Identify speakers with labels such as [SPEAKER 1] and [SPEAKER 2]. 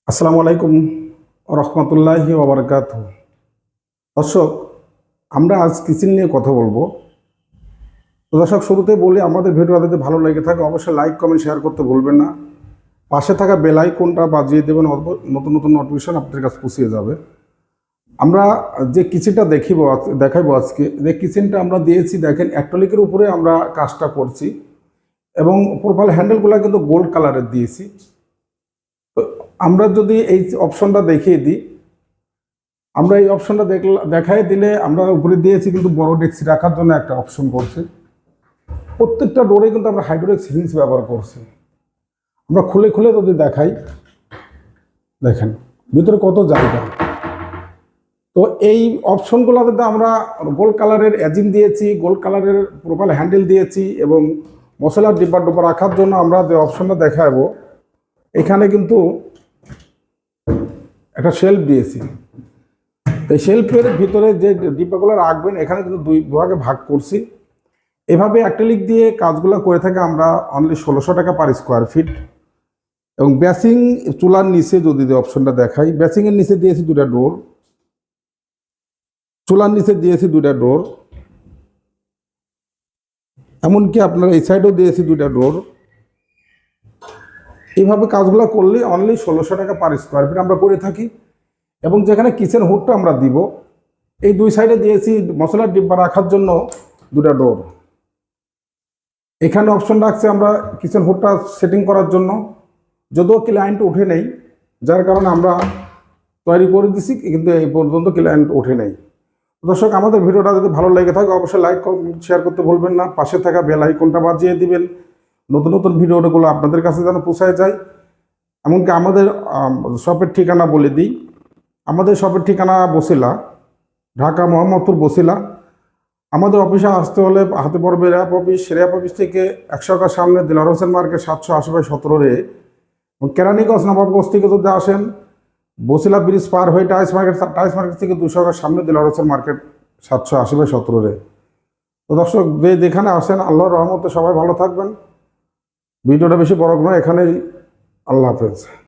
[SPEAKER 1] আসসালামু আলাইকুম রহমতুল্লাহি ওবরাকাতুহু। দর্শক, আমরা আজ কিচেন নিয়ে কথা বলবো। তো দর্শক, শুরুতে বলি, আমাদের ভিডিও যদি ভালো লেগে থাকে অবশ্যই লাইক কমেন্ট শেয়ার করতে ভুলবেন না। পাশে থাকা বেল আইকনটা বাজিয়ে দেবেন, নতুন নতুন নোটিফিকেশন আপনাদের কাছে পৌঁছে যাবে। আমরা যে কিচেনটা দেখাইবো আজকে, যে কিচেনটা আমরা দিয়েছি দেখেন অ্যাক্রিলিকের উপরে আমরা কাজটা করছি এবং প্রোফাইল হ্যান্ডেলগুলো কিন্তু গোল্ড কালারের দিয়েছি। তো আমরা যদি এই অপশনটা দেখিয়ে দিই, আমরা এই অপশনটা দেখাই দিলে আমরা উপরে দিয়েছি কিন্তু বড় ডেক্সি রাখার জন্য একটা অপশন করছি। প্রত্যেকটা ডোরে কিন্তু আমরা হাইড্রোলিক্স হিঞ্জ ব্যবহার করছি। আমরা খুলে খুলে যদি দেখাই, দেখেন ভিতরে কত জায়গা। তো এই অপশনগুলোতে আমরা গোল্ড কালারের এজিং দিয়েছি, গোল্ড কালারের প্রোফাইল হ্যান্ডেল দিয়েছি এবং মশলার ডিব্বা ডোবা রাখার জন্য আমরা যে অপশনটা দেখাবো, এখানে কিন্তু একটা শেলফ দিয়েছি। এই শেলফের ভিতরে যে ডিব্বাগুলো রাখবেন এখানে কিন্তু দুই ভাগে ভাগ করছি। এভাবে অ্যাক্রিলিক দিয়ে কাজগুলো করে থাকে আমরা অনলি 1600 টাকা পার স্কোয়ার ফিট। এবং বেসিং চুলার নিচে যদি অপশনটা দেখাই, বেসিংয়ের নিচে দিয়েছি দুটা ডোর, চুলার নিচে দিয়েছি দুটা ডোর, এমনকি আপনার এই সাইডেও দিয়েছি দুটা ডোর। এইভাবে কাজগুলো করলে অনলি 1600 টাকা পার স্কোয়ার ফিট আমরা করে থাকি। এবং যেখানে কিচেন হুডটা আমরা দিব, এই দুই সাইডে দিয়েছি মশলার ডিব্বা রাখার জন্য দুটা ডোর। এখানে অপশন রাখছে আমরা কিচেন হুডটা সেটিং করার জন্য, যদিও ক্লায়েন্ট উঠে নেই, যার কারণে আমরা তৈরি করে দিছি, কিন্তু এই পর্যন্ত ক্লায়েন্ট উঠে নেই। দর্শক, আমাদের ভিডিওটা যদি ভালো লেগে থাকে অবশ্যই লাইক শেয়ার করতে ভুলবেন না। পাশে থাকা বেল আইকনটা বাজিয়ে দিবেন, নতুন নতুন ভিডিওগুলো আপনাদের কাছে যেন পৌঁছায় যায়। এমনকি আমাদের শপের ঠিকানা বলে দিই, আমাদের শপের ঠিকানা বসিলা, ঢাকা মোহাম্মদপুর বসিলা। আমাদের অফিসে আসতে হলে হাতে পড়বে র্যাপ অফিস। র্যাপ অফিস থেকে 100 টাকার সামনে দিলার হোসেন মার্কেট 780/17 কেরানীগঞ্জ নবাবগঞ্জ থেকে যদি আসেন, বসিলা ব্রিজ পার হয়ে টাইস মার্কেট থেকে 200 টাকার সামনে দিলার হোসেন মার্কেট 780/17। তো দর্শক, যেখানে আসেন আল্লাহর রহমতে সবাই ভালো থাকবেন। ভিডিওটা বেশি বড় নয়, এখানেই। আল্লাহ হাফেজ।